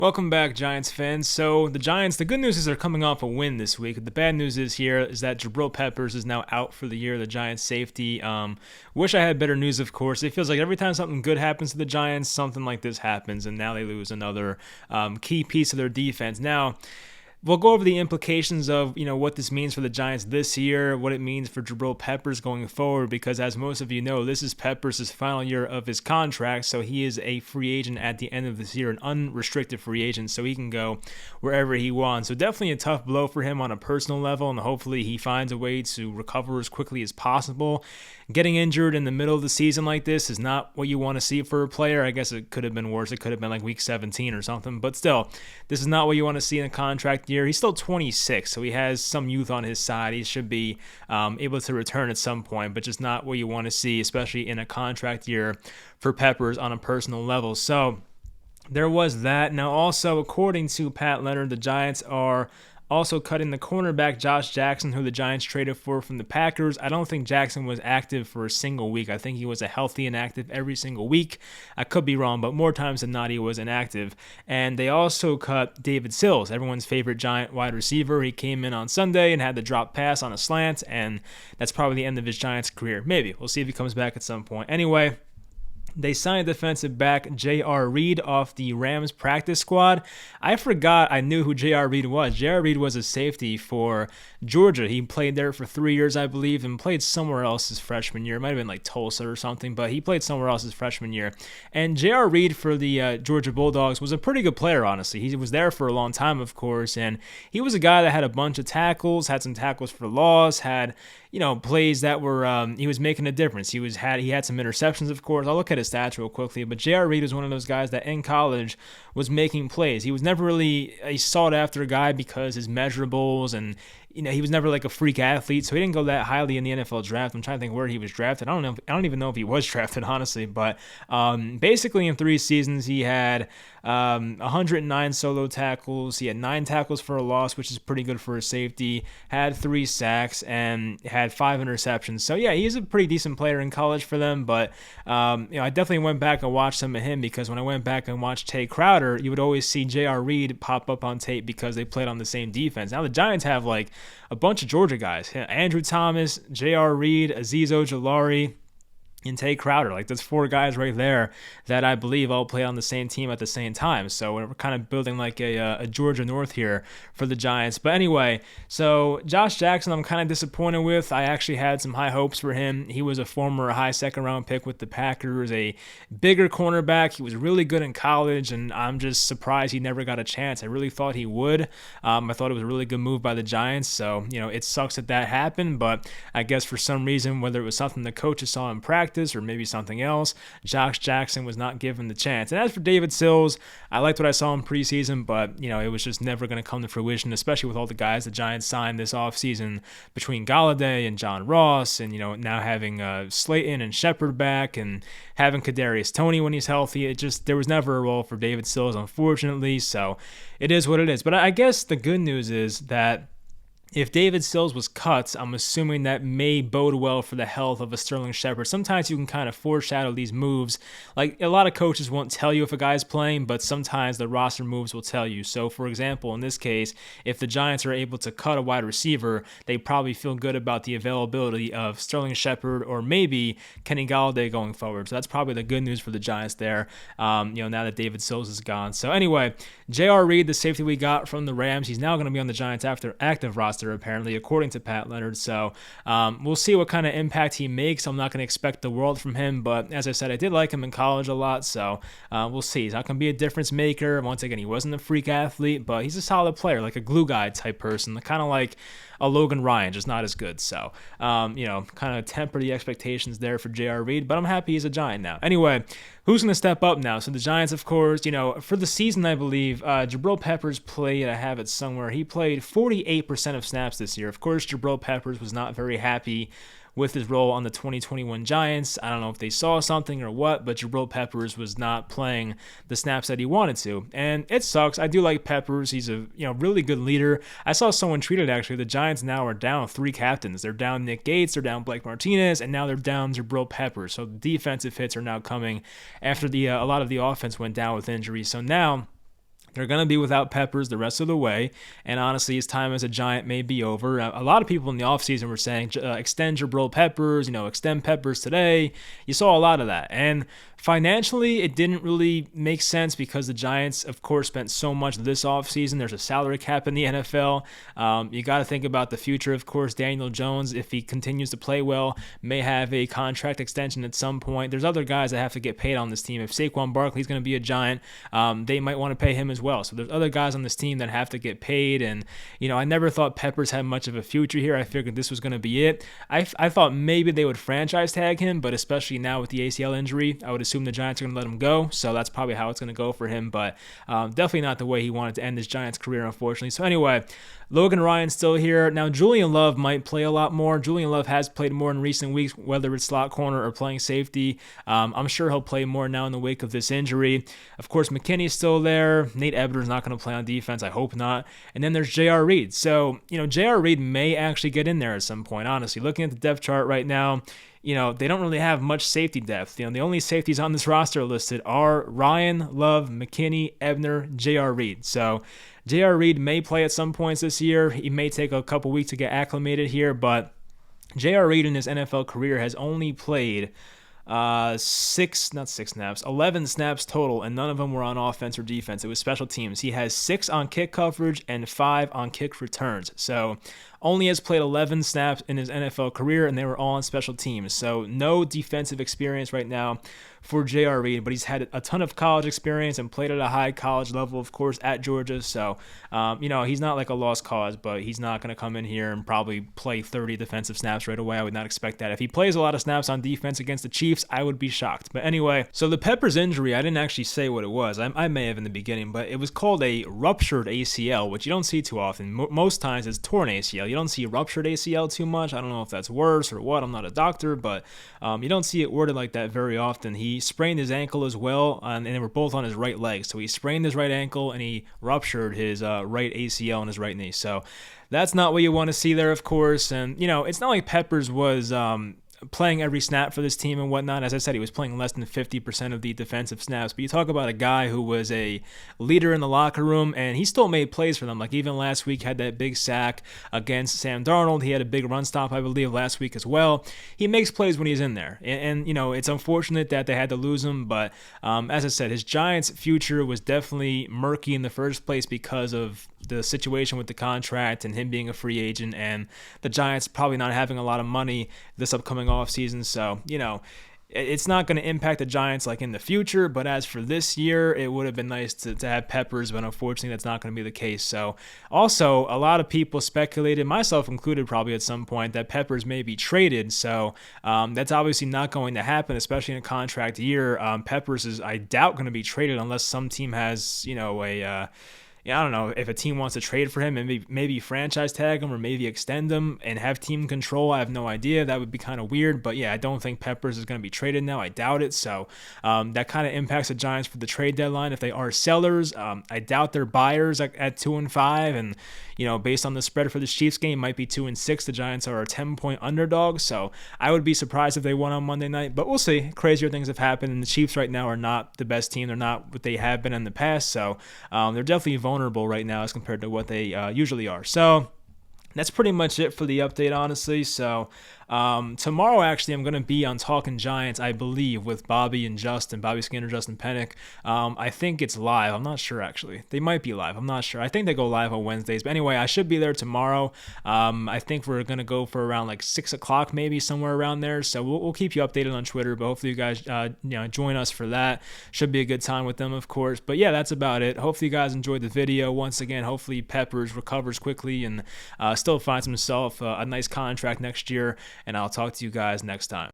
Welcome back, Giants fans. So the Giants, the good news is they're coming off a win this week. The bad news is that Jabrill Peppers is now out for the year, the Giants safety. Wish I had better news, of course. It feels like every time something good happens to the Giants, something like this happens, and now they lose another key piece of their defense. Now, we'll go over the implications of what this means for the Giants this year, what it means for Jabrill Peppers going forward, because as most of you know, this is Peppers' final year of his contract, so he is a free agent at the end of this year, an unrestricted free agent, so he can go wherever he wants. So definitely a tough blow for him on a personal level, and hopefully he finds a way to recover as quickly as possible. Getting injured in the middle of the season like this is not what you want to see for a player. I guess it could have been worse. It could have been like week 17 or something, but still, this is not what you want to see in a contract year. He's still 26, so he has some youth on his side. He should be able to return at some point, but just not what you want to see, especially in a contract year for Peppers on a personal level. So there was that. Now, also, according to Pat Leonard, the Giants are also cutting the cornerback Josh Jackson, who the Giants traded for from the Packers. I don't think Jackson was active for a single week. I think he was a healthy inactive every single week. I could be wrong, but more times than not, he was inactive. And they also cut David Sills, everyone's favorite Giant wide receiver. He came in on Sunday and had the drop pass on a slant, and that's probably the end of his Giants career. Maybe. We'll see if he comes back at some point. Anyway, they signed defensive back J.R. Reed off the Rams practice squad. I forgot I knew who J.R. Reed was. J.R. Reed was a safety for Georgia. He played there for 3 years, I believe, and played somewhere else his freshman year. It might have been like Tulsa or something, but he played somewhere else his freshman year. And J.R. Reed for the Georgia Bulldogs was a pretty good player, honestly. He was there for a long time, of course, and he was a guy that had a bunch of tackles, had some tackles for loss, had plays that were he was making a difference. He had some interceptions, of course. I'll look at his stats real quickly, but J.R. Reed was one of those guys that in college was making plays. He was never really a sought after guy because his measurables and he was never like a freak athlete, so he didn't go that highly in the NFL draft. I'm trying to think where he was drafted. I don't even know if he was drafted, honestly. But basically, in 3 seasons, he had 109 solo tackles. He had 9 tackles for a loss, which is pretty good for a safety. Had 3 sacks and had 5 interceptions. So yeah, he's a pretty decent player in college for them. But I definitely went back and watched some of him because when I went back and watched Tay Crowder, you would always see J.R. Reed pop up on tape because they played on the same defense. Now the Giants have like a bunch of Georgia guys. Andrew Thomas, J.R. Reed, Azeez Ojulari, and Tay Crowder. Like, that's 4 guys right there that I believe all play on the same team at the same time. So we're kind of building like a Georgia North here for the Giants. But anyway, so Josh Jackson I'm kind of disappointed with. I actually had some high hopes for him. He was a former high second-round pick with the Packers, a bigger cornerback. He was really good in college, and I'm just surprised he never got a chance. I really thought he would. I thought it was a really good move by the Giants. So, it sucks that happened, but I guess for some reason, whether it was something the coaches saw in practice or maybe something else, Josh Jackson was not given the chance. And as for David Sills, I liked what I saw in preseason, but it was just never going to come to fruition, especially with all the guys the Giants signed this offseason between Galladay and John Ross, and now having Slayton and Shepard back, and having Kadarius Toney when he's healthy. There was never a role for David Sills, unfortunately. So it is what it is. But I guess the good news is that if David Sills was cut, I'm assuming that may bode well for the health of a Sterling Shepard. Sometimes you can kind of foreshadow these moves. Like, a lot of coaches won't tell you if a guy's playing, but sometimes the roster moves will tell you. So, for example, in this case, if the Giants are able to cut a wide receiver, they probably feel good about the availability of Sterling Shepard or maybe Kenny Galladay going forward. So that's probably the good news for the Giants there, now that David Sills is gone. So anyway, J.R. Reed, the safety we got from the Rams, he's now going to be on the Giants active roster, apparently, according to Pat Leonard. So we'll see what kind of impact he makes. I'm not going to expect the world from him, but as I said, I did like him in college a lot, so we'll see. He's not going to be a difference maker. Once again, he wasn't a freak athlete, but he's a solid player, like a glue guy type person, kind of like a Logan Ryan, just not as good. So, kind of temper the expectations there for J.R. Reed, but I'm happy he's a Giant now. Anyway, who's going to step up now? So the Giants, of course, for the season, I believe, Jabrill Peppers played, I have it somewhere, he played 48% of snaps this year. Of course, Jabrill Peppers was not very happy with his role on the 2021 Giants. I don't know if they saw something or what, but Jabrill Peppers was not playing the snaps that he wanted to. And it sucks. I do like Peppers. He's a really good leader. I saw someone tweeted, actually, the Giants now are down 3 captains. They're down Nick Gates, they're down Blake Martinez, and now they're down Jabrill Peppers. So the defensive hits are now coming after a lot of the offense went down with injuries. So now They're going to be without Peppers the rest of the way, and honestly, his time as a Giant may be over. A lot of people in the offseason were saying, extend Jabrill Peppers, extend Peppers today. You saw a lot of that, and financially, it didn't really make sense because the Giants, of course, spent so much this offseason. There's a salary cap in the NFL. You got to think about the future, of course. Daniel Jones, if he continues to play well, may have a contract extension at some point. There's other guys that have to get paid on this team. If Saquon Barkley's going to be a Giant, they might want to pay him as well. So there's other guys on this team that have to get paid. And, I never thought Peppers had much of a future here. I figured this was going to be it. I thought maybe they would franchise tag him, but especially now with the ACL injury, I would assume the Giants are going to let him go. So that's probably how it's going to go for him. But definitely not the way he wanted to end his Giants career, unfortunately. So anyway, Logan Ryan's still here. Now, Julian Love might play a lot more. Julian Love has played more in recent weeks, whether it's slot corner or playing safety. I'm sure he'll play more now in the wake of this injury. Of course, McKinney's still there. Nate Ebner's not going to play on defense. I hope not. And then there's J.R. Reed. So, J.R. Reed may actually get in there at some point, honestly. Looking at the depth chart right now, they don't really have much safety depth. The only safeties on this roster listed are Ryan, Love, McKinney, Ebner, J.R. Reed. So J.R. Reed may play at some points this year. He may take a couple weeks to get acclimated here, but J.R. Reed in his NFL career has only played 11 snaps total, and none of them were on offense or defense. It was special teams. He has 6 on kick coverage and 5 on kick returns. So only has played 11 snaps in his NFL career, and they were all on special teams. So no defensive experience right now for J.R. Reed, but he's had a ton of college experience and played at a high college level, of course, at Georgia. So, he's not like a lost cause, but he's not going to come in here and probably play 30 defensive snaps right away. I would not expect that. If he plays a lot of snaps on defense against the Chiefs, I would be shocked. But anyway, so the Peppers injury, I didn't actually say what it was. I may have in the beginning, but it was called a ruptured ACL, which you don't see too often. Most times it's torn ACL. You don't see ruptured ACL too much. I don't know if that's worse or what. I'm not a doctor, but you don't see it worded like that very often. He sprained his ankle as well, and they were both on his right leg. So he sprained his right ankle and he ruptured his right ACL on his right knee. So that's not what you want to see there, of course. And, it's not like Peppers was playing every snap for this team and whatnot. As I said, he was playing less than 50% of the defensive snaps. But you talk about a guy who was a leader in the locker room, and he still made plays for them. Like even last week, had that big sack against Sam Darnold. He had a big run stop, I believe, last week as well. He makes plays when he's in there. And it's unfortunate that they had to lose him. But as I said, his Giants' future was definitely murky in the first place because of the situation with the contract and him being a free agent, and the Giants probably not having a lot of money this upcoming offseason. So, it's not going to impact the Giants like in the future, but as for this year, it would have been nice to have Peppers, but unfortunately that's not going to be the case. So also, a lot of people speculated, myself included probably at some point, that Peppers may be traded. So that's obviously not going to happen, especially in a contract year. Peppers is, I doubt, going to be traded unless some team has, I don't know if a team wants to trade for him and maybe franchise tag him or maybe extend him and have team control. I have no idea. That would be kind of weird. But yeah, I don't think Peppers is going to be traded now. I doubt it. So that kind of impacts the Giants for the trade deadline. If they are sellers, I doubt they're buyers at 2-5. And, based on the spread for this Chiefs game, might be 2-6. The Giants are a 10-point underdog. So I would be surprised if they won on Monday night. But we'll see. Crazier things have happened. And the Chiefs right now are not the best team. They're not what they have been in the past. So they're definitely vulnerable right now as compared to what they usually are. So that's pretty much it for the update, honestly. So tomorrow, actually, I'm going to be on Talking Giants, I believe, with Bobby Skinner, Justin Pennick. I think it's live. I'm not sure, actually. They might be live. I'm not sure. I think they go live on Wednesdays. But anyway, I should be there tomorrow. I think we're going to go for around like 6 o'clock, maybe somewhere around there. So we'll keep you updated on Twitter. But hopefully you guys join us for that. Should be a good time with them, of course. But yeah, that's about it. Hopefully you guys enjoyed the video. Once again, hopefully Peppers recovers quickly and still finds himself a nice contract next year. And I'll talk to you guys next time.